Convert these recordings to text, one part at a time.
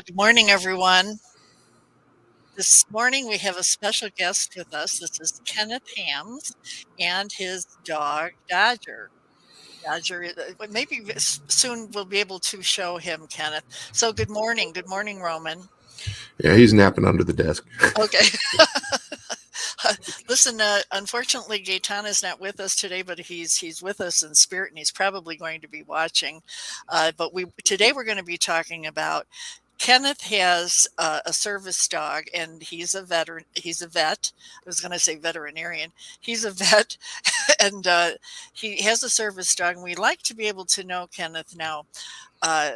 Good morning, everyone. This morning we have a special guest with us. This is Kenneth Hammes and his dog, Dodger. Maybe soon we'll be able to show him, Kenneth. So, good morning. Good morning, Roman. Yeah, he's napping under the desk. Okay. Listen, unfortunately, Gaetan is not with us today, but he's with us in spirit, and he's probably going to be watching. But today we're going to be talking about Kenneth has a service dog, and he's a veteran. He's a vet. I was going to say veterinarian. He's a vet, and he has a service dog. And we like to be able to know, Kenneth, now. Uh,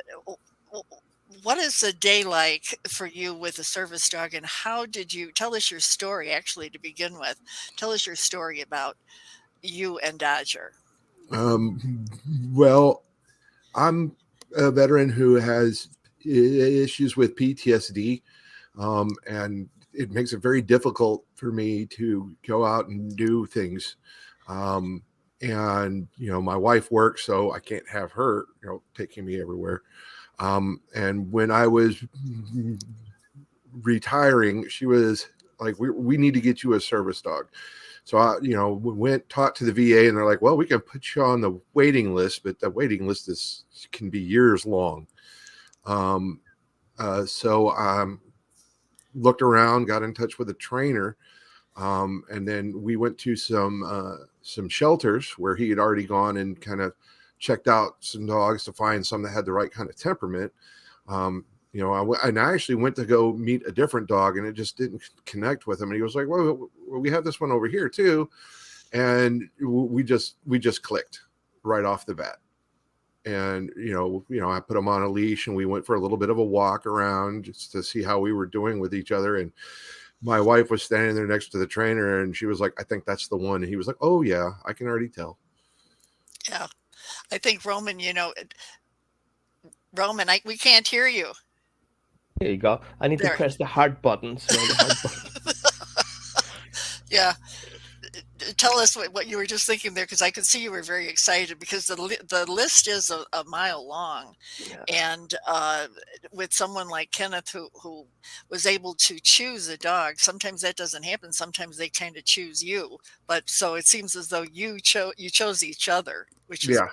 what is a day like for you with a service dog, and how did you tell us your story? Actually, to begin with, tell us your story about you and Dodger. Well, I'm a veteran who has issues with PTSD, and it makes it very difficult for me to go out and do things. And my wife works, so I can't have her, taking me everywhere. And when I was retiring, she was like, we need to get you a service dog. So I, we talked to the VA, and they're like, well, we can put you on the waiting list, but the waiting list can be years long. So I looked around, got in touch with a trainer, and then we went to some shelters where he had already gone and kind of checked out some dogs to find some that had the right kind of temperament. I actually went to go meet a different dog, and it just didn't connect with him. And he was like, well, we have this one over here too. And we just clicked right off the bat. And, I put him on a leash, and we went for a little bit of a walk around just to see how we were doing with each other. And my wife was standing there next to the trainer, and she was like, I think that's the one. And he was like, oh yeah, I can already tell. Yeah. I think Roman, we can't hear you. There you go. I need to press the heart button. Yeah. Tell us what you were just thinking there, because I could see you were very excited, because the list is a mile long. Yeah. And with someone like Kenneth who was able to choose a dog, sometimes that doesn't happen. Sometimes they kind of choose you. But so it seems as though you chose each other, which is yeah.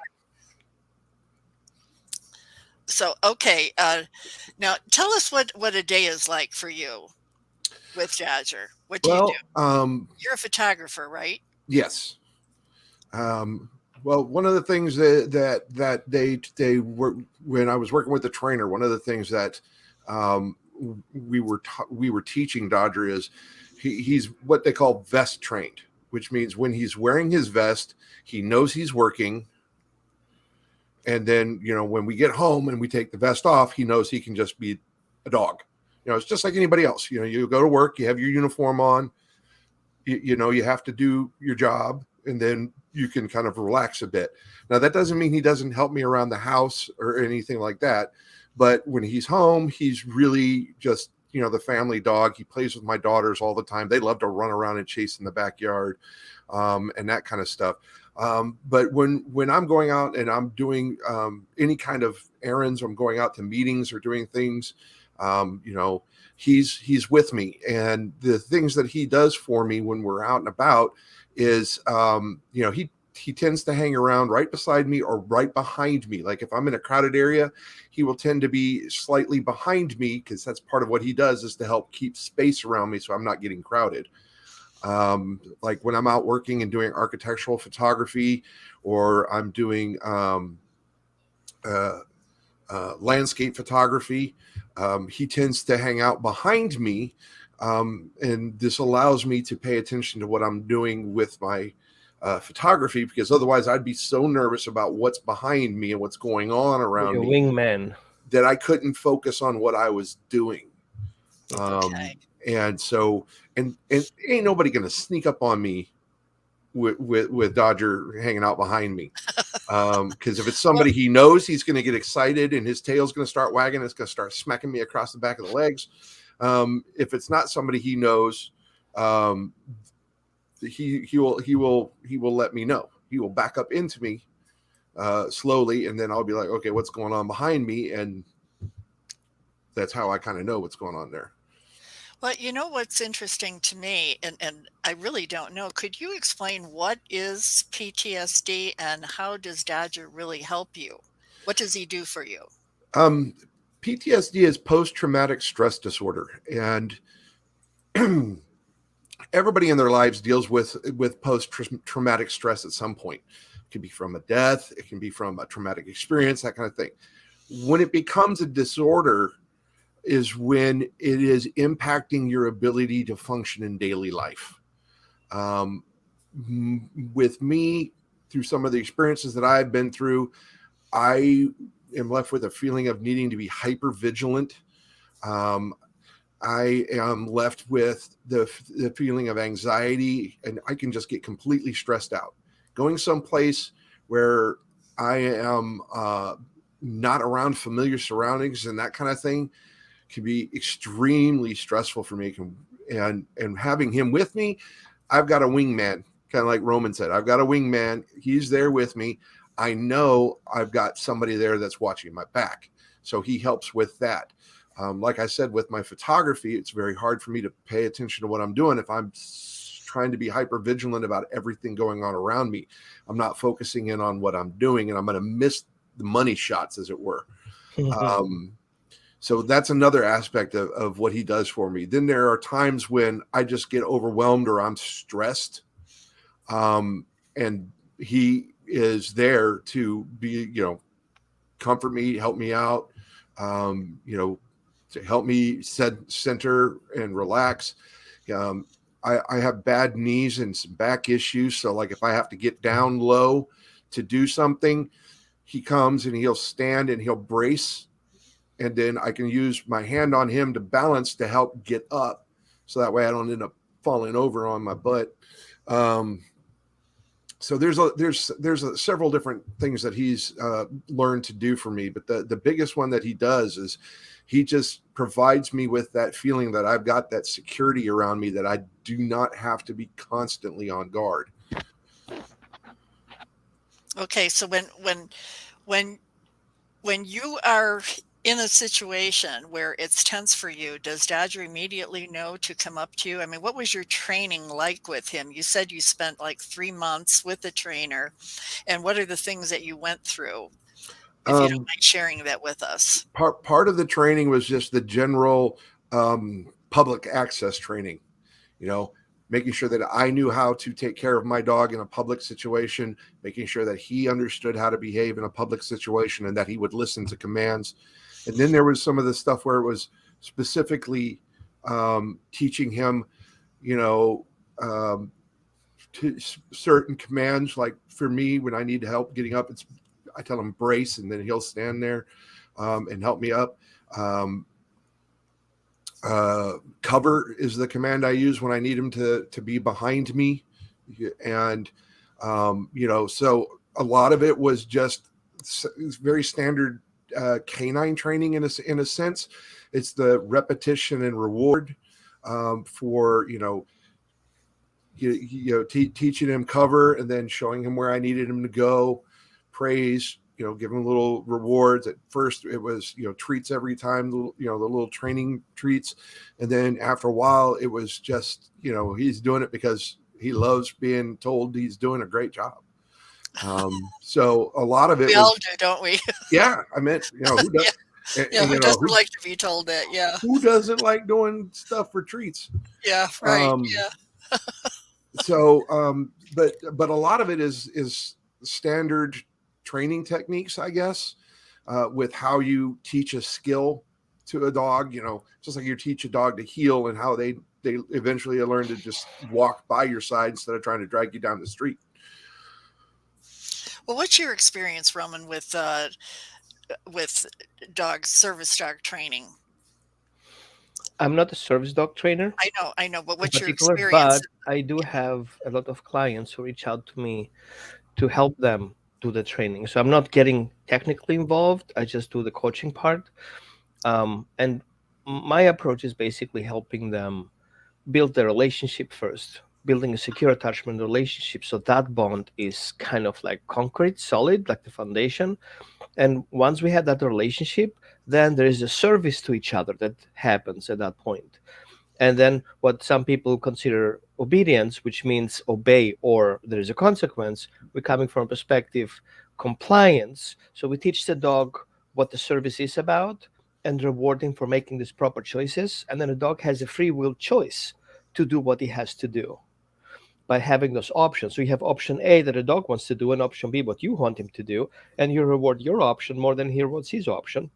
So, okay. Now tell us what a day is like for you with Dodger. What do you do? You're a photographer, right? Yes. Well, one of the things that they were, when I was working with the trainer, one of the things that we were teaching Dodger is he's what they call vest trained, which means when he's wearing his vest, he knows he's working. And then, when we get home and we take the vest off, he knows he can just be a dog. It's just like anybody else. You go to work, you have your uniform on, you have to do your job, and then you can kind of relax a bit. Now, that doesn't mean he doesn't help me around the house or anything like that. But when he's home, he's really just, the family dog. He plays with my daughters all the time. They love to run around and chase in the backyard, and that kind of stuff. But when I'm going out and I'm doing any kind of errands, or I'm going out to meetings or doing things, he's with me. And the things that he does for me when we're out and about is, he tends to hang around right beside me or right behind me. Like if I'm in a crowded area, he will tend to be slightly behind me, because that's part of what he does, is to help keep space around me so I'm not getting crowded. Like when I'm out working and doing architectural photography, or I'm doing landscape photography, he tends to hang out behind me, and this allows me to pay attention to what I'm doing with my photography, because otherwise I'd be so nervous about what's behind me and what's going on around me, wingman, that I couldn't focus on what I was doing. Okay. And so, and ain't nobody gonna sneak up on me with Dodger hanging out behind me. Because if it's somebody he knows, he's gonna get excited and his tail's gonna start wagging. It's gonna start smacking me across the back of the legs. If it's not somebody he knows, he will let me know. He will back up into me slowly, and then I'll be like, okay, what's going on behind me? And that's how I kind of know what's going on there. Well, you know what's interesting to me, and I really don't know. Could you explain what is PTSD and how does Dodger really help you? What does he do for you? Um, PTSD is post-traumatic stress disorder, and everybody in their lives deals with post-traumatic stress at some point. It can be from a death, it can be from a traumatic experience, that kind of thing. When it becomes a disorder is when it is impacting your ability to function in daily life. With me, through some of the experiences that I've been through, I am left with a feeling of needing to be hyper vigilant. I am left with the feeling of anxiety, and I can just get completely stressed out. Going someplace where I am not around familiar surroundings and that kind of thing can be extremely stressful for me. And having him with me, I've got a wingman, kind of like Roman said. I've got a wingman. He's there with me. I know I've got somebody there that's watching my back. So he helps with that. Like I said, with my photography, it's very hard for me to pay attention to what I'm doing if I'm trying to be hyper vigilant about everything going on around me. I'm not focusing in on what I'm doing, and I'm going to miss the money shots, as it were. So that's another aspect of what he does for me. Then there are times when I just get overwhelmed or I'm stressed. And he is there to be, comfort me, help me out, to help me center and relax. I have bad knees and some back issues. So like if I have to get down low to do something, he comes and he'll stand and he'll brace. And then I can use my hand on him to balance to help get up. So that way I don't end up falling over on my butt. So there's several different things that he's learned to do for me. But the biggest one that he does is he just provides me with that feeling that I've got that security around me, that I do not have to be constantly on guard. Okay, so when you are in a situation where it's tense for you, does Dodger immediately know to come up to you? I mean, what was your training like with him? You said you spent like 3 months with the trainer, and what are the things that you went through? If you don't mind sharing that with us. Part of the training was just the general public access training, making sure that I knew how to take care of my dog in a public situation, making sure that he understood how to behave in a public situation and that he would listen to commands. And then there was some of the stuff where it was specifically teaching him, to certain commands. Like for me, when I need help getting up, I tell him brace, and then he'll stand there and help me up. Cover is the command I use when I need him to be behind me. And, so a lot of it was just very standard canine training in a sense. It's the repetition and reward for, teaching him cover and then showing him where I needed him to go, praise, give him little rewards. At first it was, treats every time, the little training treats. And then after a while it was just, he's doing it because he loves being told he's doing a great job. So a lot of it we all do, don't we? Yeah. I meant, who does, who doesn't like to be told that? Yeah. Who doesn't like doing stuff for treats? Yeah. Right. Yeah. So, but a lot of it is standard training techniques, I guess, with how you teach a skill to a dog, just like you teach a dog to heel, and how they eventually learn to just walk by your side instead of trying to drag you down the street. Well, what's your experience, Roman, with service dog training? I'm not a service dog trainer. I know, but what's your experience? But I do have a lot of clients who reach out to me to help them do the training. So I'm not getting technically involved. I just do the coaching part. And my approach is basically helping them build their relationship first, building a secure attachment relationship. So that bond is kind of like concrete, solid, like the foundation. And once we have that relationship, then there is a service to each other that happens at that point. And then what some people consider obedience, which means obey or there is a consequence, we're coming from a perspective compliance. So we teach the dog what the service is about and reward him for making these proper choices. And then the dog has a free will choice to do what he has to do by having those options. So you have option A that a dog wants to do, and option B what you want him to do, and you reward your option more than he rewards his option.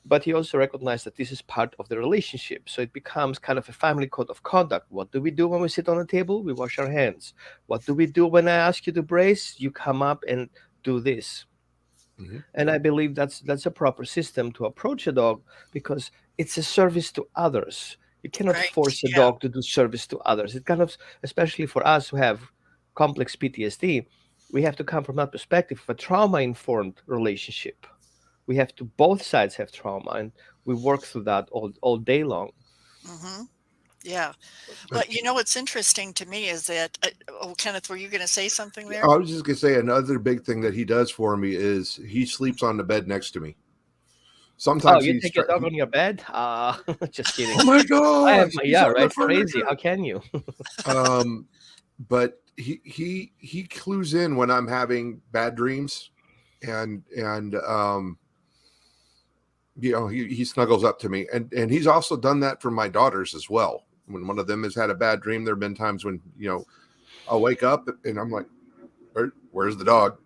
But he also recognized that this is part of the relationship. So it becomes kind of a family code of conduct. What do we do when we sit on a table? We wash our hands. What do we do when I ask you to brace? You come up and do this. Mm-hmm. And I believe that's a proper system to approach a dog because it's a service to others. You cannot Right. force a Yeah. dog to do service to others. It kind of, especially for us who have complex PTSD, we have to come from that perspective of a trauma-informed relationship. We have to both sides have trauma, and we work through that all day long. Hmm. Yeah. Well, what's interesting to me is that, oh, Kenneth, were you going to say something there? I was just gonna say another big thing that he does for me is he sleeps on the bed next to me. Oh, Sometimes you take your dog on your bed? Just kidding. oh my I have gosh, my, he's yeah, on the right. Crazy. furniture. How can you? But he clues in when I'm having bad dreams, and he snuggles up to me, and he's also done that for my daughters as well. When one of them has had a bad dream, there have been times when I'll wake up and I'm like, where's the dog?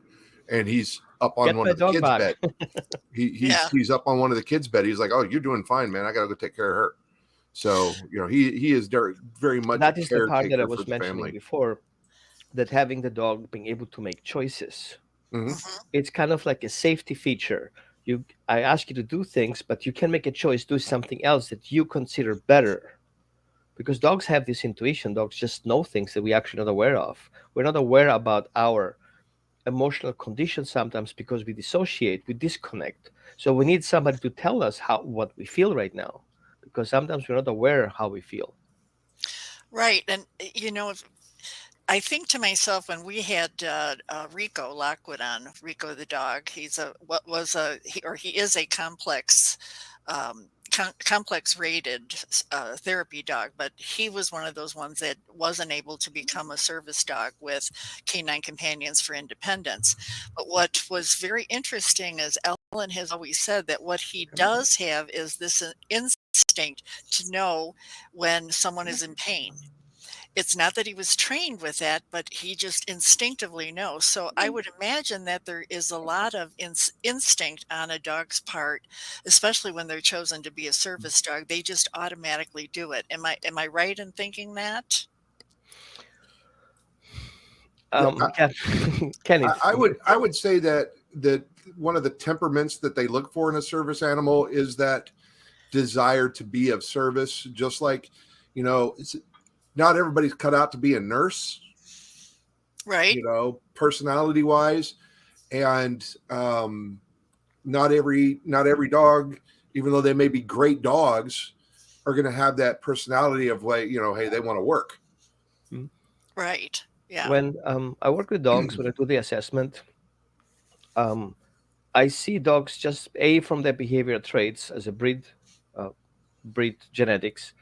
And he's up on Get one my of the dog kids' back. bed. Yeah. He's up on one of the kids' bed. He's like, oh, you're doing fine, man. I gotta go take care of her. So he is very much That a is the part that I caretaker for was the mentioning family. before, that having the dog being able to make choices, Mm-hmm. Hmm. it's kind of like a safety feature. I ask you to do things, but you can make a choice, do something else that you consider better. Because dogs have this intuition. Dogs just know things that we actually not aware of. We're not aware about our emotional condition sometimes because we dissociate, we disconnect. So we need somebody to tell us what we feel right now, because sometimes we're not aware how we feel. Right. And, I think to myself when we had Rico Lockwood on, Rico the dog, he's a what was a he, or he is a complex rated therapy dog, but he was one of those ones that wasn't able to become a service dog with Canine Companions for Independence. But what was very interesting is Ellen has always said that what he does have is this instinct to know when someone is in pain. It's not that he was trained with that, but he just instinctively knows. So I would imagine that there is a lot of instinct on a dog's part, especially when they're chosen to be a service dog. They just automatically do it. Am I right in thinking that? Yeah, Yeah, Kenneth, I would say that one of the temperaments that they look for in a service animal is that desire to be of service. Just like it's not everybody's cut out to be a nurse, Right. personality wise, and not every dog, even though they may be great dogs, are going to have that personality of like hey, they want to work. Right. Yeah. when I work with dogs, when I do the assessment, um, I see dogs just from their behavioral traits as a uh, breed genetics.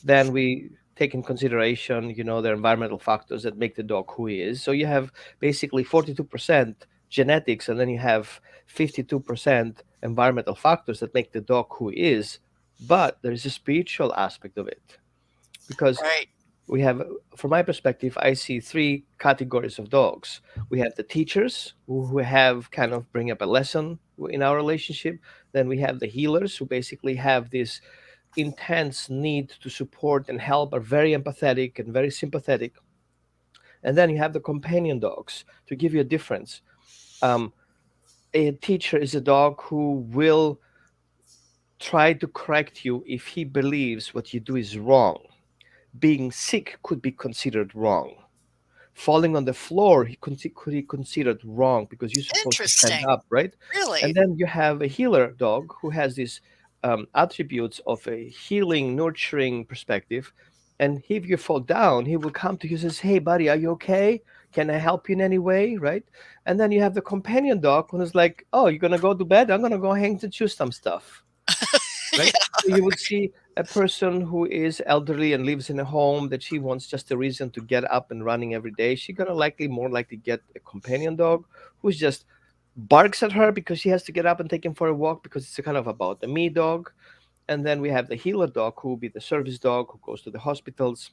Then we take in consideration, their environmental factors that make the dog who he is. So you have basically 42% genetics, and then you have 52% environmental factors that make the dog who he is. But there is a spiritual aspect of it because Right. we have, from my perspective, I see three categories of dogs. We have the teachers who have kind of bring up a lesson in our relationship. Then we have the healers who basically have this intense need to support and help, are very empathetic and very sympathetic. And then you have the companion dogs. To give you a difference, um, a teacher is a dog who will try to correct you if he believes what you do is wrong. Being sick could be considered wrong. Falling on the floor could be considered wrong because you're supposed to stand Interesting. up, right? And Really? then you have a healer dog who has these attributes of a healing, nurturing perspective. And if you fall down, he will come to you and says, "Hey, buddy, are you okay? Can I help you in any way, right? And then you have the companion dog who is like, oh, you're gonna go to bed, I'm gonna go hang to chew some stuff, right? Yeah. So you would see a person who is elderly and lives in a home that she wants just a reason to get up and running every day. She's gonna more likely get a companion dog who's just barks at her because she has to get up and take him for a walk because it's a kind of about the me dog. And then we have the healer dog who will be the service dog who goes to the hospitals.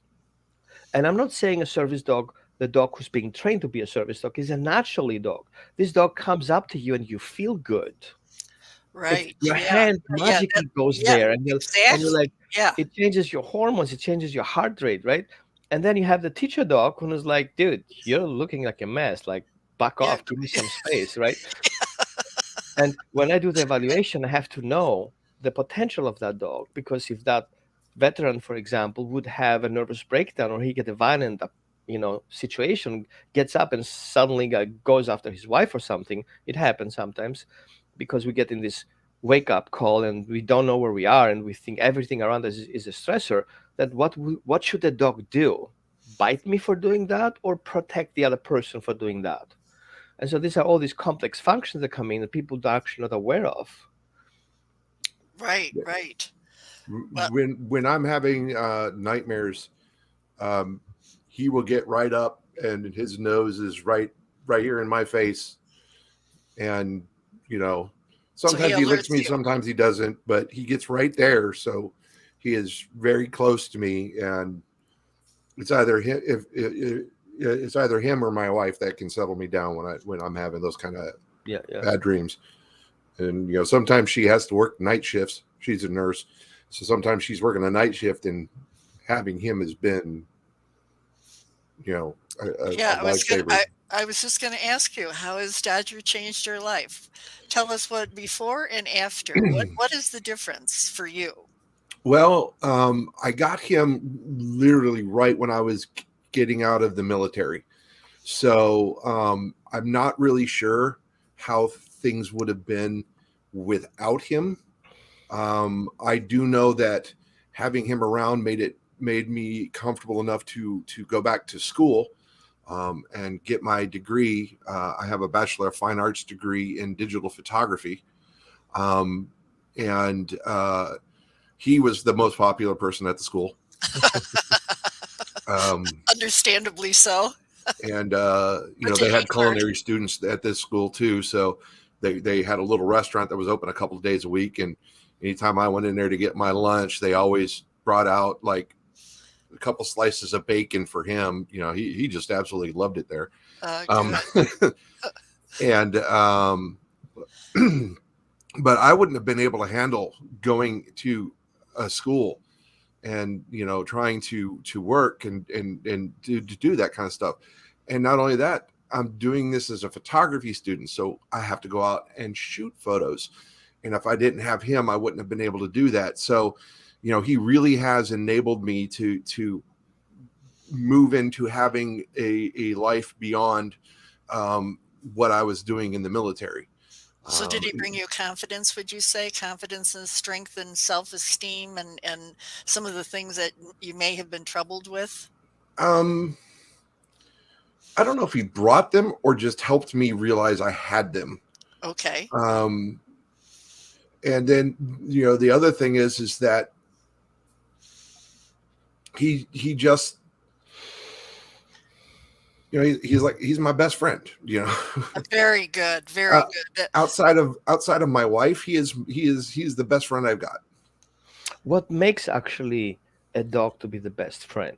And I'm not saying a service dog, the dog who's being trained to be a service dog, is a naturally dog. This dog comes up to you and you feel good. It's Right. your Yeah. hand Yeah. That, magically goes yeah. there, and you're Exactly. like, Yeah. it changes your hormones, it changes your heart rate, right? And then you have the teacher dog who is like, dude, you're looking like a mess. Like, back Yeah. off, give me some space, right? And when I do the evaluation, I have to know the potential of that dog, because if that veteran, for example, would have a nervous breakdown or he get a violent, situation, gets up and suddenly goes after his wife or something, it happens sometimes because we get in this wake up call and we don't know where we are and we think everything around us is a stressor. That what should the dog do? Bite me for doing that or protect the other person for doing that? And so these are all these complex functions that come in that people are actually not aware of. Right. Right. Well, When I'm having nightmares, he will get right up, and his nose is right here in my face, and so he sometimes he licks alerts me, you. sometimes he doesn't, but he gets right there, so he is very close to me, and it's either him if it's either him or my wife that can settle me down when I'm having those kind of Yeah. bad dreams. And sometimes she has to work night shifts. She's a nurse, so sometimes she's working a night shift, and having him has been a Yeah. lifesaver. I was just going to ask you, how has Dodger changed your life? Tell us what before and after. What is the difference for you? Well, I got him literally right when I was getting out of the military. So I'm not really sure how things would have been without him. I do know that having him around made me comfortable enough to go back to school and get my degree. I have a Bachelor of Fine Arts degree in digital photography. And he was the most popular person at the school. Understandably so. And What did they he had learn? culinary students at this school too, so they had a little restaurant that was open a couple of days a week, and anytime I went in there to get my lunch, they always brought out like a couple slices of bacon for him. He just absolutely loved it there. Good. And but I wouldn't have been able to handle going to a school and trying to work and to do that kind of stuff. And not only that, I'm doing this as a photography student, so I have to go out and shoot photos, and if I didn't have him, I wouldn't have been able to do that. So he really has enabled me to move into having a life beyond what I was doing in the military. So did he bring you confidence, would you say? Confidence and strength and self-esteem and some of the things that you may have been troubled with? I don't know if he brought them or just helped me realize I had them. Okay. And then the other thing is that he just he's my best friend. Very good. Very good. Outside of my wife, he's the best friend I've got. What makes actually a dog to be the best friend?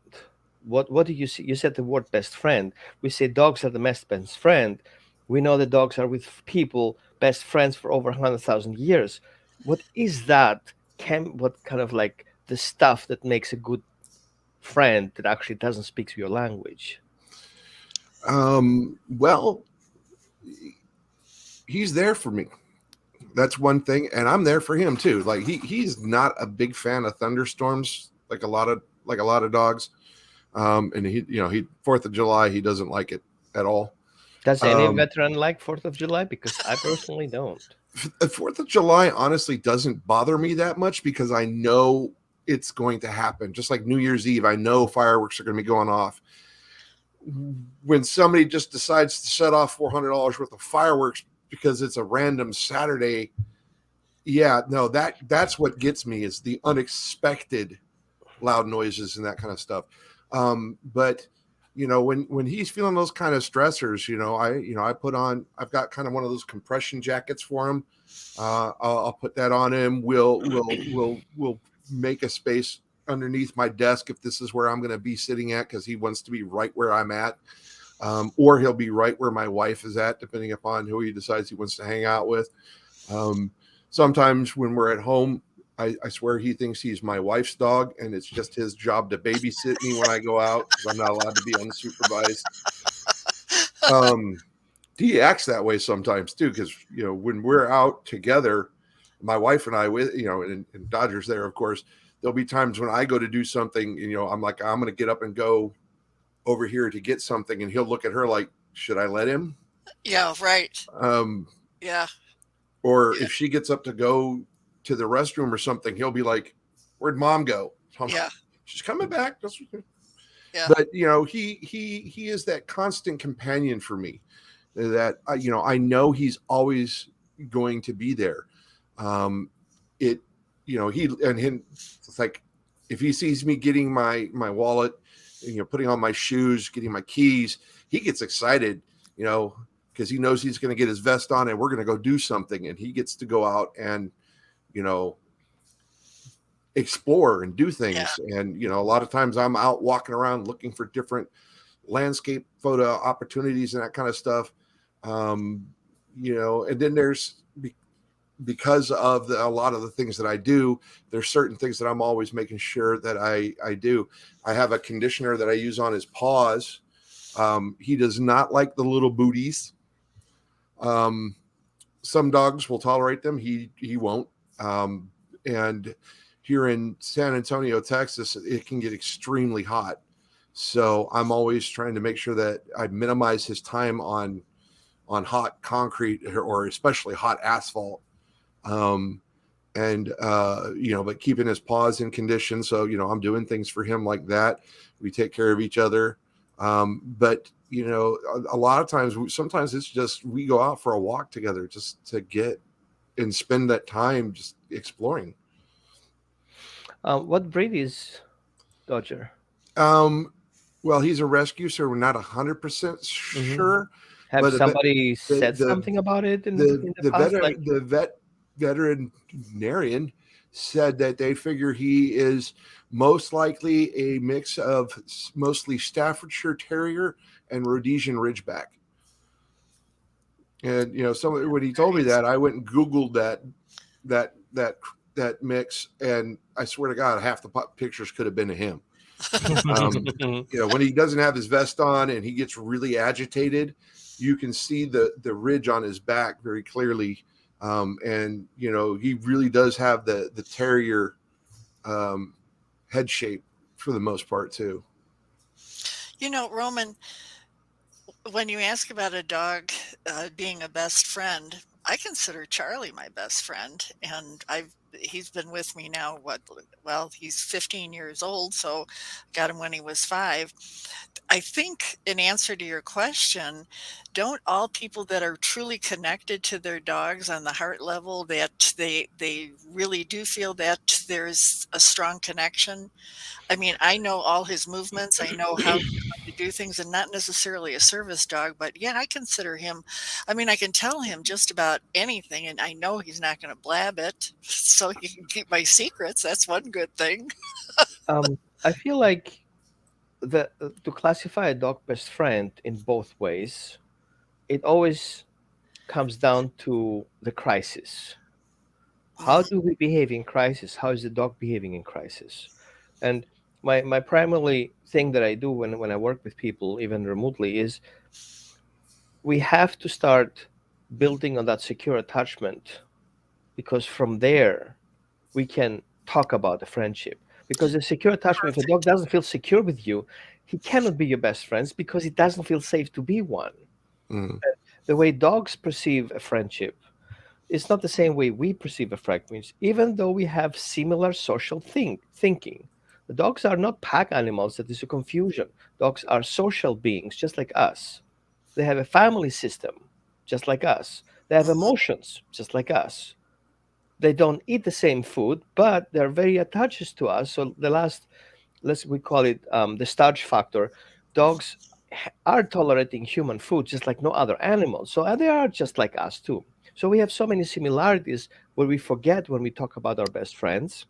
What do you see? You said the word best friend. We say dogs are the best friend. We know that dogs are with people best friends for over 100,000 years. What is that? What kind of like the stuff that makes a good friend that actually doesn't speak your language? Well, he's there for me. That's one thing, and I'm there for him too. Like he's not a big fan of thunderstorms, like a lot of dogs. And he 4th of July, he doesn't like it at all. Does any veteran like 4th of July? Because I personally don't. The 4th of July honestly doesn't bother me that much because I know it's going to happen. Just like New Year's Eve, I know fireworks are going to be going off. when somebody just decides to set off $400 worth of fireworks because it's a random Saturday, yeah, no, that's what gets me, is the unexpected loud noises and that kind of stuff. But when he's feeling those kind of stressors, I've got kind of one of those compression jackets for him. I'll put that on him. We'll make a space underneath my desk if this is where I'm going to be sitting at, because he wants to be right where I'm at. Or he'll be right where my wife is at, depending upon who he decides he wants to hang out with. Sometimes when we're at home, I swear he thinks he's my wife's dog, and it's just his job to babysit me when I go out, because I'm not allowed to be unsupervised. He acts that way sometimes too, because when we're out together, my wife and I, with and Dodger's there, of course, there'll be times when I go to do something, I'm like, I'm going to get up and go over here to get something, and he'll look at her like, should I let him? Yeah, right. Yeah. Or if she gets up to go to the restroom or something, he'll be like, where'd mom go? Yeah. She's coming back. Yeah. But he is that constant companion for me, that I know he's always going to be there. It's like, if he sees me getting my wallet, putting on my shoes, getting my keys, he gets excited, because he knows he's going to get his vest on and we're going to go do something, and he gets to go out and explore and do things. Yeah. And a lot of times I'm out walking around looking for different landscape photo opportunities and that kind of stuff. And then there's, because of a lot of the things that I do, there's certain things that I'm always making sure that I do. I have a conditioner that I use on his paws. He does not like the little booties. Some dogs will tolerate them. He won't. And here in San Antonio, Texas, it can get extremely hot. So I'm always trying to make sure that I minimize his time on hot concrete, or especially hot asphalt. But keeping his paws in condition. So, I'm doing things for him like that. We take care of each other. But a lot of times, sometimes it's just, we go out for a walk together just to get and spend that time just exploring. What breed is Dodger? Well, he's a rescue, so we're not 100% sure. Have somebody said something about it in the past? The veterinarian said that they figure he is most likely a mix of mostly Staffordshire Terrier and Rhodesian Ridgeback. And when he told me that, I went and Googled that mix, and I swear to God, half the pictures could have been of him. When he doesn't have his vest on and he gets really agitated, you can see the ridge on his back very clearly. And he really does have the terrier head shape for the most part too. Roman, when you ask about a dog being a best friend, I consider Charlie my best friend, and he's been with me now, he's 15 years old, so got him when he was 5. I think, in answer to your question, don't all people that are truly connected to their dogs on the heart level, that they really do feel that there's a strong connection? I mean, I know all his movements. I know how he's going to do things, and not necessarily a service dog, but yeah, I consider him. I mean, I can tell him just about anything, and I know he's not going to blab it, so he can keep my secrets. That's one good thing. I feel like to classify a dog best friend in both ways, it always comes down to the crisis. How do we behave in crisis? How is the dog behaving in crisis? And my primary thing that I do when I work with people, even remotely, is we have to start building on that secure attachment, because from there we can talk about the friendship. Because the secure attachment, if a dog doesn't feel secure with you, he cannot be your best friends, because he doesn't feel safe to be one. The way dogs perceive a friendship, it's not the same way we perceive a friendship, even though we have similar social thinking. The dogs are not pack animals. That is a confusion. Dogs are social beings, just like us. They have a family system, just like us. They have Mhm. emotions, just like us. They don't eat the same food, but they're very attached to us. So the last, let's we call it the starch factor. Dogs are tolerating human food just like no other animal. So they are just like us too. So we have so many similarities where we forget when we talk about our best friends,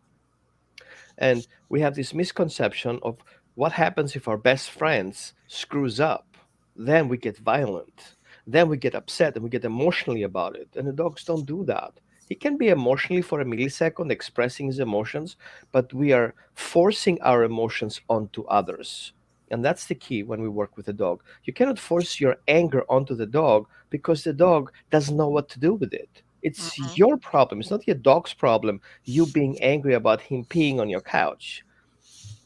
and we have this misconception of what happens if our best friends screws up. Then we get violent. Then we get upset and we get emotionally about it. And the dogs don't do that. He can be emotionally for a millisecond expressing his emotions, but we are forcing our emotions onto others. And that's the key when we work with a dog. You cannot force your anger onto the dog because the dog doesn't know what to do with it. It's Mhm. your problem. It's not your dog's problem, you being angry about him peeing on your couch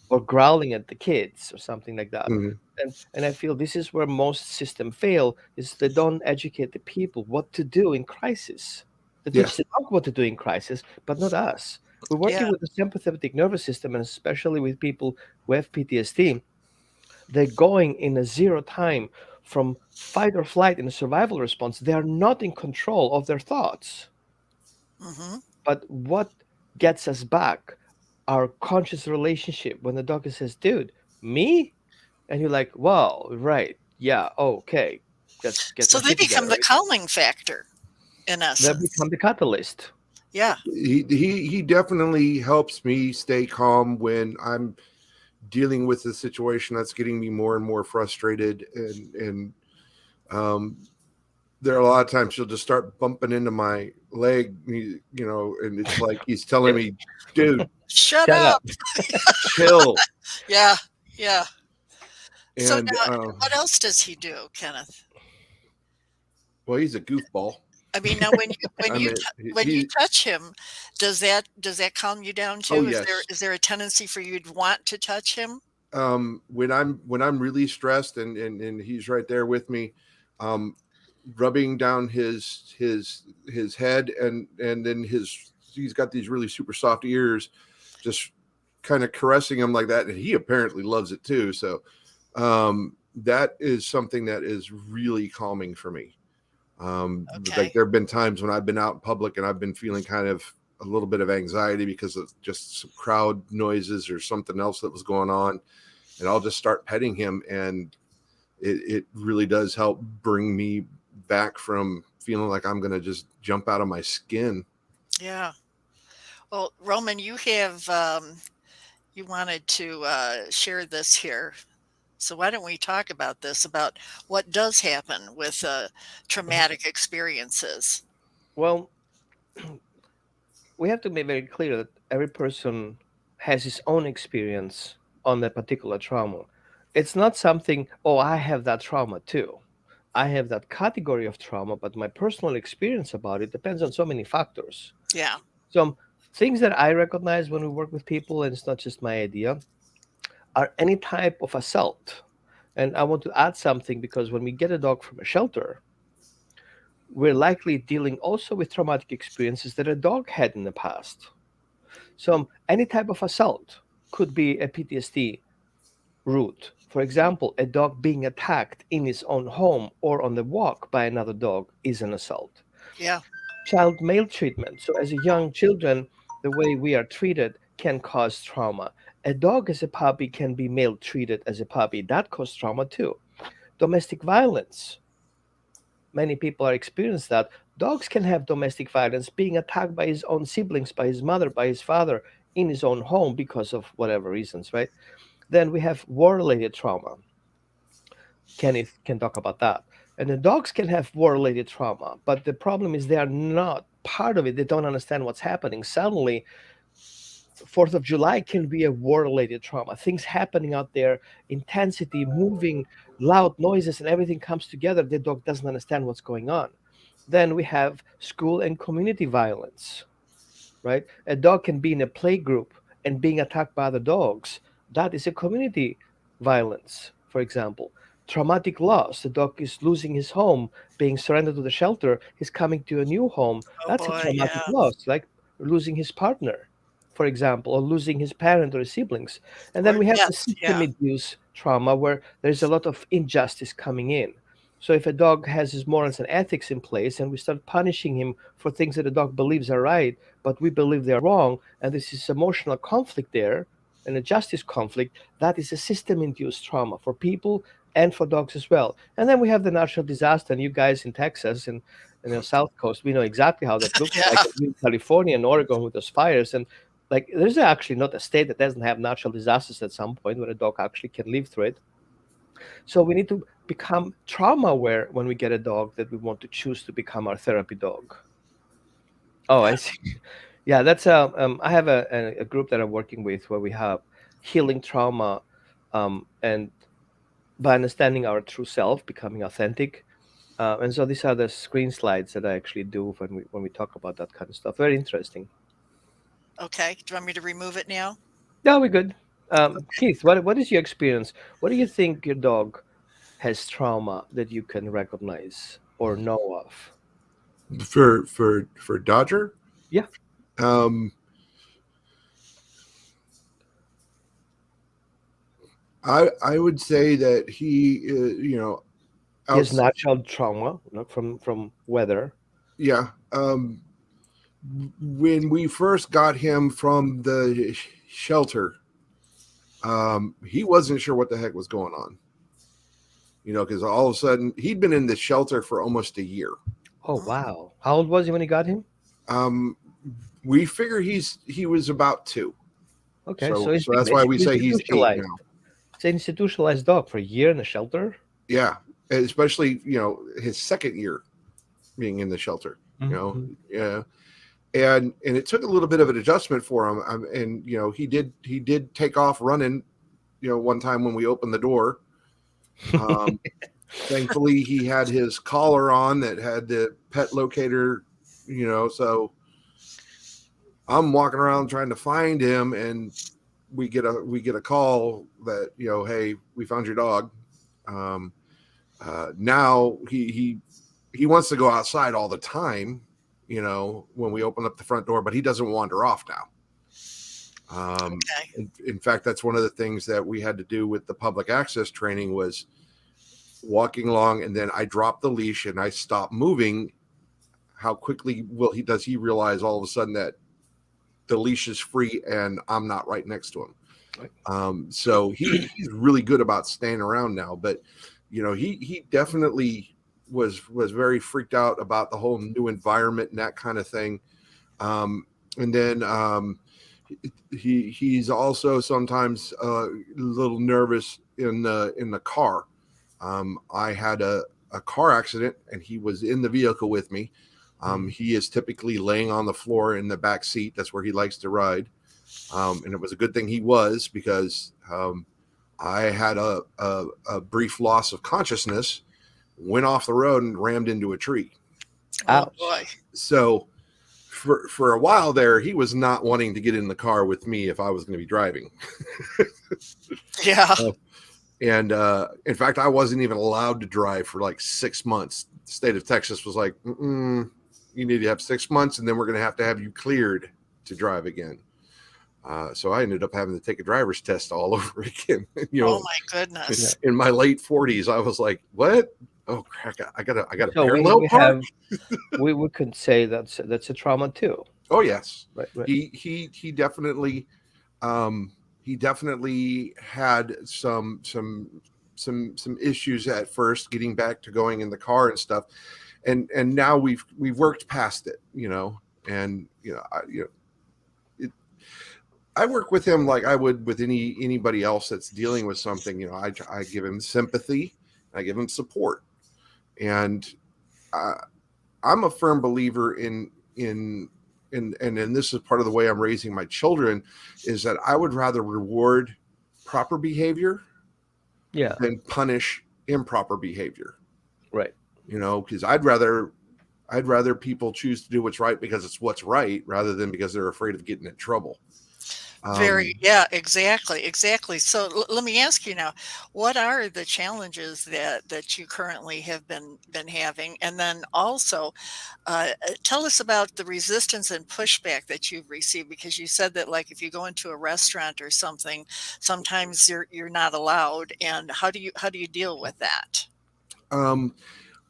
or growling at the kids or something like that. Mhm. And I feel this is where most systems fail, is they don't educate the people what to do in crisis. They Yeah. teach the dog what to do in crisis, but not us. We're Yeah. working with the sympathetic nervous system, and especially with people who have PTSD. They're going in a zero time from fight or flight in a survival response. They are not in control of their thoughts. Mhm. But what gets us back? Our conscious relationship when the doctor says, dude, me? And you're like, wow, right. Yeah, okay. Let's get So my they shit together, become the right? calming factor in That essence. become the catalyst. Yeah. He definitely helps me stay calm when I'm dealing with a situation that's getting me more and more frustrated, and um there are a lot of times he'll just start bumping into my leg, and it's like he's telling me, dude, Shut Shut up. up. chill. Yeah. Yeah. So And now what else does he do, Kenneth? well, he's a goofball. I mean, now I mean, when you touch him, does that calm you down oh too? yes. Is there a tendency for you to want to touch him? When I'm really stressed, and he's right there with me, um rubbing down his head, and then he's got these really super soft ears, just kind of caressing him like that, and he apparently loves it too. So that is something that is really calming for me. Like Okay. there have been times when I've been out in public and I've been feeling kind of a little bit of anxiety because of just some crowd noises or something else that was going on, and I'll just start petting him, and it really does help bring me back from feeling like I'm going to just jump out of my skin. Yeah. Well, Roman, you wanted to share this here. So why don't we talk about this, about what does happen with traumatic experiences? Well, we have to be very clear that every person has his own experience on that particular trauma. It's not something, oh, I have that trauma too. I have that category of trauma, but my personal experience about it depends on so many factors. Yeah. Some things that I recognize when we work with people, and it's not just my idea, are any type of assault. And I want to add something, because when we get a dog from a shelter, we're likely dealing also with traumatic experiences that a dog had in the past. So any type of assault could be a PTSD root. For example, a dog being attacked in his own home or on the walk by another dog is an assault. Yeah. Child maltreatment. So as a young children, the way we are treated can cause trauma. A dog as a puppy can be maltreated as a puppy. That causes trauma too. Domestic violence. Many people are experiencing that. Dogs can have domestic violence, being attacked by his own siblings, by his mother, by his father in his own home because of whatever reasons, right? Then we have war-related trauma. Kenneth can talk about that. And the dogs can have war-related trauma, but the problem is they are not part of it. They don't understand what's happening. Suddenly, 4th of July can be a war-related trauma. Things happening out there, intensity, moving, loud noises, and everything comes together. The dog doesn't understand what's going on. Then we have school and community violence, right? A dog can be in a play group and being attacked by other dogs. That is a community violence, for example. Traumatic loss. The dog is losing his home, being surrendered to the shelter. He's coming to a new home. Oh That's a boy. traumatic Yeah. loss, like losing his partner. for example, or losing his parent or his siblings. And then Or we have the death. Yeah. system-induced trauma where there's a lot of injustice coming in. So if a dog has his morals and ethics in place and we start punishing him for things that the dog believes are right, but we believe they're wrong, and this is emotional conflict there, and a justice conflict, that is a system-induced trauma for people and for dogs as well. And then we have the natural disaster, and you guys in Texas and the South Coast, we know exactly how that looks like. Yeah. In California and Oregon with those fires, and like there's actually not a state that doesn't have natural disasters at some point where a dog actually can live through it. So we need to become trauma aware when we get a dog that we want to choose to become our therapy dog. Oh, I Yeah. see. Yeah, that's I have a group that I'm working with where we have healing trauma, and by understanding our true self, becoming authentic. And so these are the screen slides that I actually do when we talk about that kind of stuff. Very interesting. Okay. Do you want me to remove it now? Yeah, we're good. Keith, what is your experience? What do you think your dog has trauma that you can recognize or know of? For Dodger, Yeah, um, I would say that he, he has outs, natural trauma, from weather. yeah. When we first got him from the shelter, he wasn't sure what the heck was going on. Because all of a sudden he'd been in the shelter for almost a year. Oh Oh, wow! How old was he when he got him? Um, we figure he was about 2, Okay, so so he's so that's why we basically say he's 8 institutionalized. now. It's an institutionalized dog for a year in a shelter. Yeah, especially his second year being in the shelter. Mm-hmm. Yeah, and it took a little bit of an adjustment for him. And he did take off running. One time when we opened the door. Um, Thankfully, he had his collar on that had the pet locator. So I'm walking around trying to find him, and we get a call that hey, we found your dog. Um, Now he wants to go outside all the time. When we open up the front door, but he doesn't wander off now. okay. In fact, that's one of the things that we had to do with the public access training was walking along, and then I dropped the leash and I stopped moving. How quickly does he realize all of a sudden that the leash is free and I'm not right next to him? Right. So he's really good about staying around now, but he definitely was very freaked out about the whole new environment and that kind of thing. And then he's also sometimes a little nervous in the car. I had a car accident and he was in the vehicle with me. He is typically laying on the floor in the back seat. That's where he likes to ride. And it was a good thing he was, because I had a brief loss of consciousness, went off the road and rammed into a tree. Oh Ouch. boy. So for a while there, he was not wanting to get in the car with me if I was going to be driving. Yeah. And in fact, I wasn't even allowed to drive for like 6 months. The state of Texas was like, you need to have 6 months, and then we're going to have you cleared to drive again. So I ended up having to take a driver's test all over again. Oh my goodness. In my late 40s, I was like, "What? Oh, crack! I got a So parallel we park." we could say that's a trauma too. Oh yes, Right. he definitely had some issues at first getting back to going in the car and stuff, and now we've worked past it, and I work with him like I would with anybody else that's dealing with something. I give him sympathy, I give him support, and I'm a firm believer in and this is part of the way I'm raising my children, is that I would rather reward proper behavior Yeah. than punish improper behavior. Right. Because I'd rather people choose to do what's right because it's what's right, rather than because they're afraid of getting in trouble. Very, Um, yeah, exactly, exactly. So let me ask you now, what are the challenges that you currently have been having? And then also, tell us about the resistance and pushback that you've received, because you said that like if you go into a restaurant or something, sometimes you're not allowed. And how do you deal with that? um,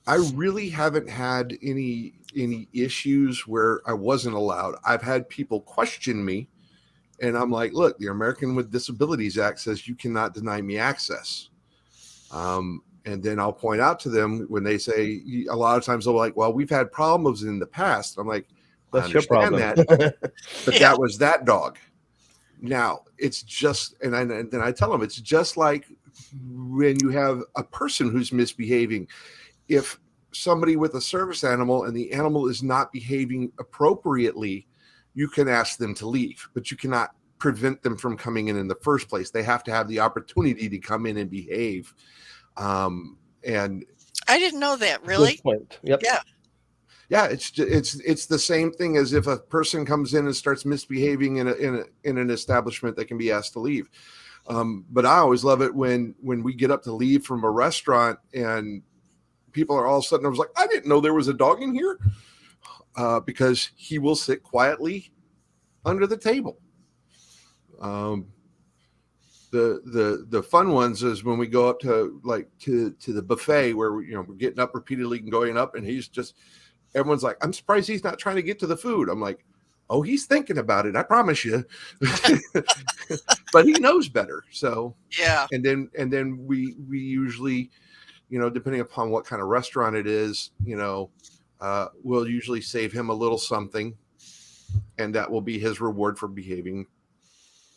I really haven't had any issues where I wasn't allowed. I've had people question me, and I'm like, look, the American with Disabilities Act says you cannot deny me access. And then I'll point out to them when they say, a lot of times they're like, well, we've had problems in the past. I'm like, I That's your understand problem. that, but Yeah. that was that dog. Now it's just, and then I tell them it's just like when you have a person who's misbehaving. If somebody with a service animal and the animal is not behaving appropriately, you can ask them to leave, but you cannot prevent them from coming in the first place. They have to have the opportunity to come in and behave. And I didn't know that, Good really. point. Yep. Yeah. yeah, it's the same thing as if a person comes in and starts misbehaving in an establishment, that can be asked to leave. But I always love it when we get up to leave from a restaurant and people are all of a sudden, I was like, I didn't know there was a dog in here, because he will sit quietly under the table. Um, the fun ones is when we go up to the buffet where we're getting up repeatedly and going up, and everyone's like, I'm surprised he's not trying to get to the food. I'm like, oh, he's thinking about it, I promise you. But he knows better. So Yeah. and then we usually, depending upon what kind of restaurant it is, we'll usually save him a little something, and that will be his reward for behaving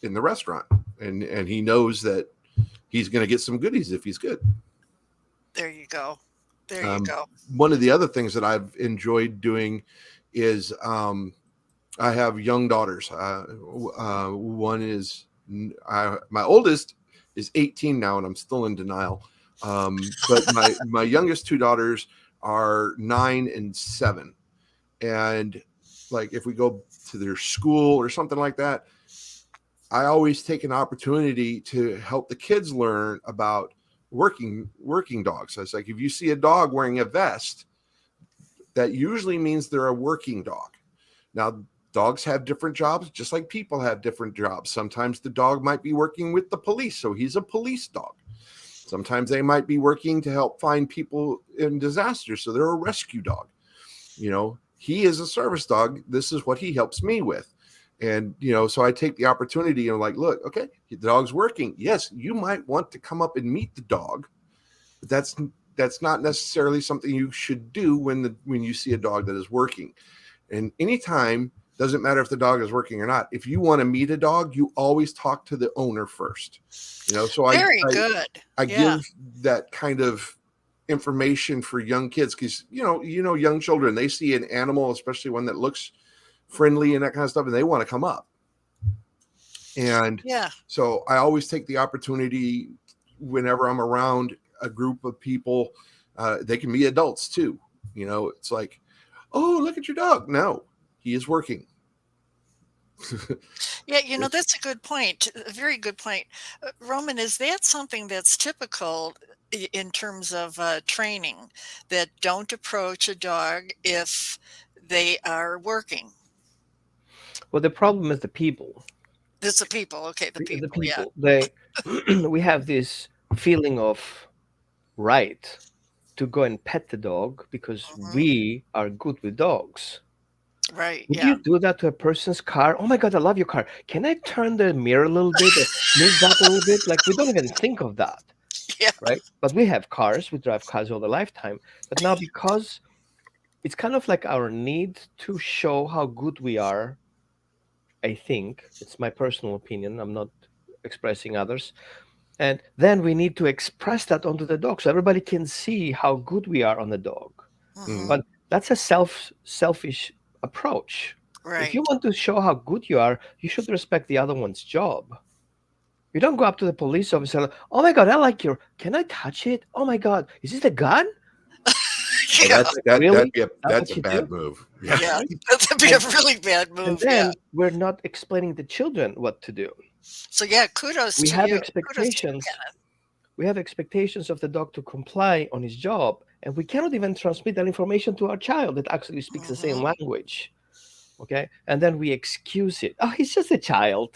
in the restaurant. And he knows that he's going to get some goodies if he's good. There you go. There you Um, go. One of the other things that I've enjoyed doing is, I have young daughters. One is my oldest is 18 now, and I'm still in denial. But my youngest two daughters are 9 and 7, and like if we go to their school or something like that, I always take an opportunity to help the kids learn about working dogs. So it's like, if you see a dog wearing a vest, that usually means they're a working dog. Now, dogs have different jobs, just like people have different jobs. Sometimes the dog might be working with the police, so he's a police dog. Sometimes they might be working to help find people in disasters, so they're a rescue dog. He is a service dog. This is what he helps me with. And, so I take the opportunity and like, look, okay, the dog's working. Yes, you might want to come up and meet the dog, but that's not necessarily something you should do when you see a dog that is working. And anytime, doesn't matter if the dog is working or not, if you want to meet a dog, you always talk to the owner first. So Very good. I Yeah. give that kind of information for young kids, because young children, they see an animal, especially one that looks friendly and that kind of stuff, and they want to come up. And Yeah. so I always take the opportunity whenever I'm around a group of people. They can be adults too. It's like, oh, look at your dog. No, he is working. Yeah, that's a good point. A very good point. Roman, is that something that's typical in terms of training, that don't approach a dog if they are working? Well, the problem is the people. It's the people. Okay, the The people. Yeah. people. They we have this feeling of right to go and pet the dog because Hmm. we are good with dogs. Right. Would Yeah. you do that to a person's car? Oh my God, I love your car. Can I turn the mirror a little bit or move that a little bit? Like, we don't even think of that, Yeah. right? But we have cars, we drive cars all the lifetime. But now, because it's kind of like our need to show how good we are, I think, it's my personal opinion, I'm not expressing others. And then we need to express that onto the dog so everybody can see how good we are on the dog. Hmm. Mhm. But that's a selfish approach. If you Right. want to show how good you are, you should respect the other one's job. You don't go up to the police officer, oh my God, I like your, can I touch it? Oh my God, is this a gun? Well, Yeah, Really? That's that's a what you bad do? move. Yeah. yeah, Right? that'd be a And really bad and move. Yeah. then we're not explaining the children what to do. So yeah, kudos We to have you. Kudos to you, expectations. Kenneth. We have expectations of the dog to comply on his job, and we cannot even transmit that information to our child that actually speaks the same Hmm. language. Okay, and then we excuse it. Oh, he's just a child.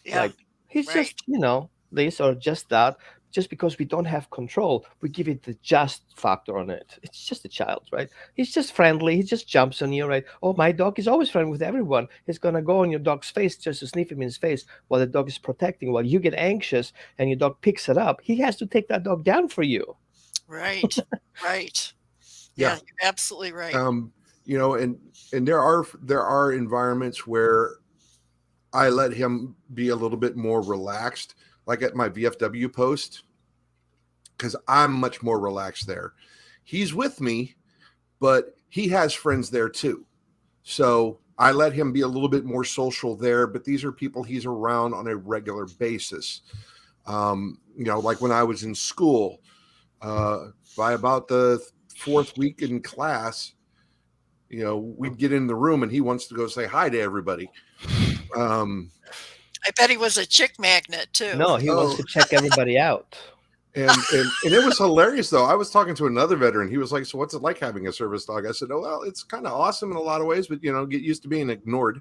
Yeah, Like he's just, right, this or just that. Just because we don't have control, we give it the just factor on it. It's just a child, right? He's just friendly. He just jumps on you, right? Oh, my dog is always friendly with everyone. He's gonna go on your dog's face just to sniff him in his face while the dog is protecting. While you get anxious and your dog picks it up, he has to take that dog down for you. right, right. Yeah, Yeah. you're absolutely right. Um, and there are environments where I let him be a little bit more relaxed, like at my VFW post, because I'm much more relaxed there. He's with me, but he has friends there too. So I let him be a little bit more social there, but these are people he's around on a regular basis. Like when I was in school, by about the fourth week in class, we'd get in the room and he wants to go say hi to everybody. Um, I bet he was a chick magnet too. No, he wants oh, to check everybody out. and it was hilarious though. I was talking to another veteran. He was like, "So what's it like having a service dog?" I said, "Oh well, it's kind of awesome in a lot of ways, but get used to being ignored."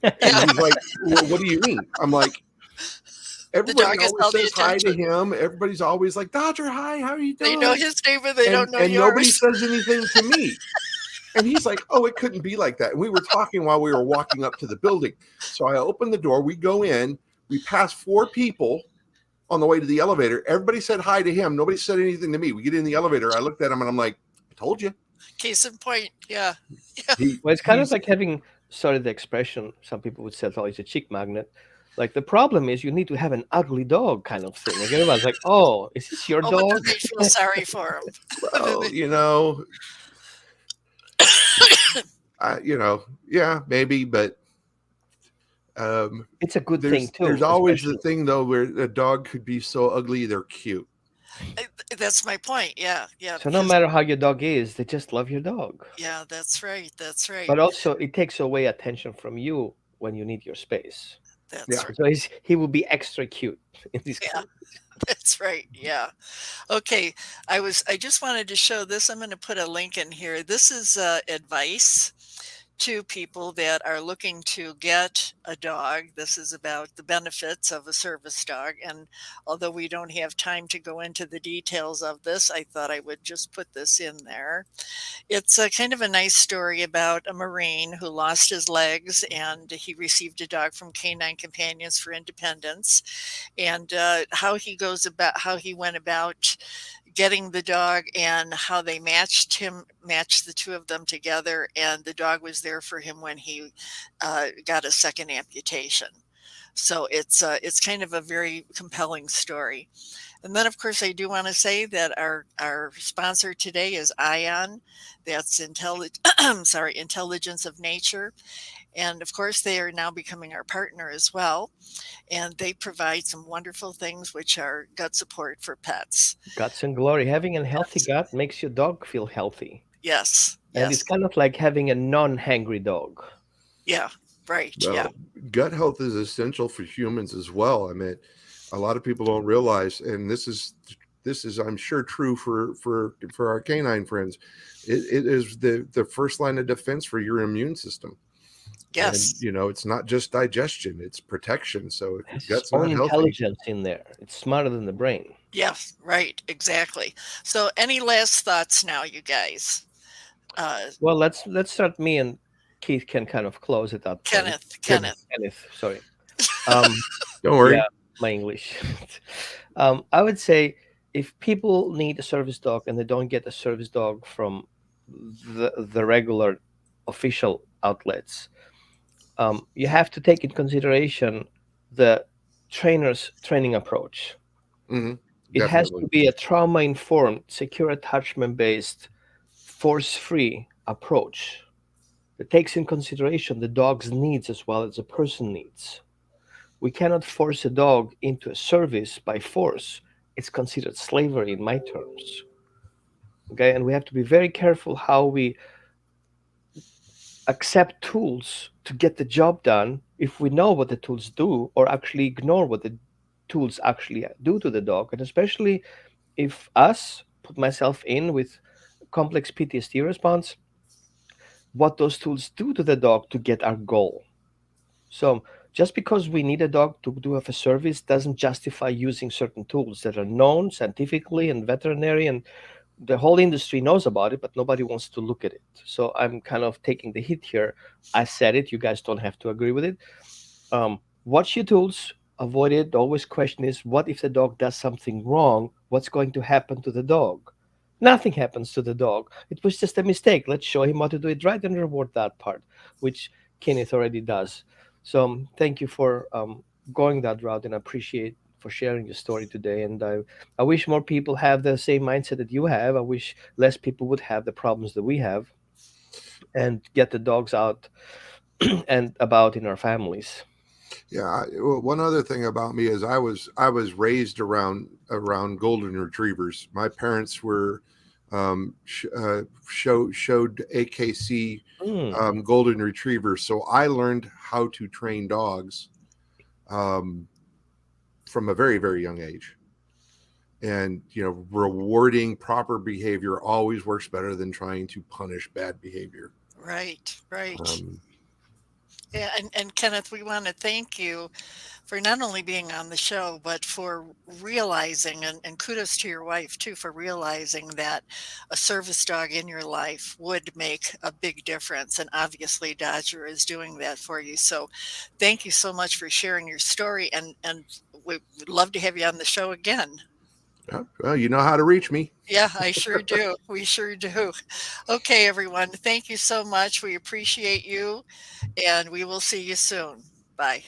And Yeah, he's like, "Well, what do you mean?" I'm like, the "Everybody dog has always all the says hi to attention. him. Everybody's always like, Dodger, hi, how are you They know doing?" his name, but they And don't know and nobody yours. says anything to me. And he's like, "Oh, it couldn't be like that." And we were talking while we were walking up to the building. So I opened the door. We go in. We pass 4 people on the way to the elevator. Everybody said hi to him. Nobody said anything to me. We get in the elevator. I looked at him and I'm like, "I told you." Case in point. Yeah, yeah. Well, it's kind of He's like having, sorry, the expression, some people would say, oh, he's a chick magnet. Like the problem is you need to have an ugly dog kind of thing. Like everyone's like, oh, is this your Oh, but then dog? they feel sorry for him. Then well, yeah, maybe, but It's a good thing there's too, always the especially. thing though where a dog could be so ugly they're cute. That's my point. Yeah, yeah. So no Because matter how your dog is, they just love your dog. yeah, that's right. That's right. But also it takes away attention from you when you need your space. That's Yeah. right. So he will be extra cute in this Yeah, case. that's right. Yeah. Okay. I just wanted to show this. I'm going to put a link in here. This is advice to people that are looking to get a dog. This is about the benefits of a service dog. And although we don't have time to go into the details of this, I thought I would just put this in there. It's a kind of a nice story about a Marine who lost his legs and he received a dog from Canine Companions for Independence, and how he went about getting the dog and how they matched the two of them together, and the dog was there for him when he got a second amputation. So it's kind of a very compelling story. And then, of course, I do want to say that our sponsor today is Ion. That's Intelligence of Nature. And of course, they are now becoming our partner as well. And they provide some wonderful things, which are gut support for pets. Guts and glory. Having a healthy Yes, gut makes your dog feel healthy. yes, And it's yes. kind of like having a non-hangry dog. Yeah, right. Yeah, Well, gut health is essential for humans as well. I mean, a lot of people don't realize, and this is I'm sure true for our canine friends. It is the first line of defense for your immune system. And yes, it's not just digestion, it's protection. So if It your has its gut's own not healthy, intelligence in there. It's smarter than the brain. yes, right. Exactly. So, any last thoughts now, you guys? Uh, Well, let's start. Me and Keith can kind of close at that point. Kenneth, okay, Kenneth. Kenneth, sorry. Um, don't yeah, worry. my English. I would say if people need a service dog and they don't get a service dog from the regular official outlets, you have to take in consideration the trainer's training approach. Hmm. It has to Definitely. be a trauma informed, secure attachment based, force free approach that takes in consideration the dog's needs as well as the person needs. We cannot force a dog into a service by force. It's considered slavery in my terms. Okay, and we have to be very careful how we accept tools to get the job done if we know what the tools do, or actually ignore what the tools actually do to the dog. And especially if us, put myself in with complex PTSD response, what those tools do to the dog to get our goal. So just because we need a dog to do a service doesn't justify using certain tools that are known scientifically and veterinary, and the whole industry knows about it, but nobody wants to look at it. So I'm kind of taking the hit here. I said it. You guys don't have to agree with it. Watch your tools, avoid it. Always question is, what if the dog does something wrong? What's going to happen to the dog? Nothing happens to the dog. It was just a mistake. Let's show him how to do it right and reward that part, which Kenneth already does. So thank you for going that route, and I appreciate for sharing your story today. And I wish more people have the same mindset that you have. I wish less people would have the problems that we have, and get the dogs out and about in our families. Yeah. One other thing about me is I was raised around golden retrievers. My parents were showed AKC Mm. golden retrievers, so I learned how to train dogs um, from a very very young age. And rewarding proper behavior always works better than trying to punish bad behavior. Right, right. Um, Yeah, and Kenneth, we want to thank you for not only being on the show, but for realizing, and kudos to your wife too, for realizing that a service dog in your life would make a big difference. And obviously, Dodger is doing that for you. So thank you so much for sharing your story. And we would love to have you on the show again. yeah, well, you know how to reach me. Yeah, I sure do. We sure do. Okay, everyone. Thank you so much. We appreciate you, and we will see you soon. Bye.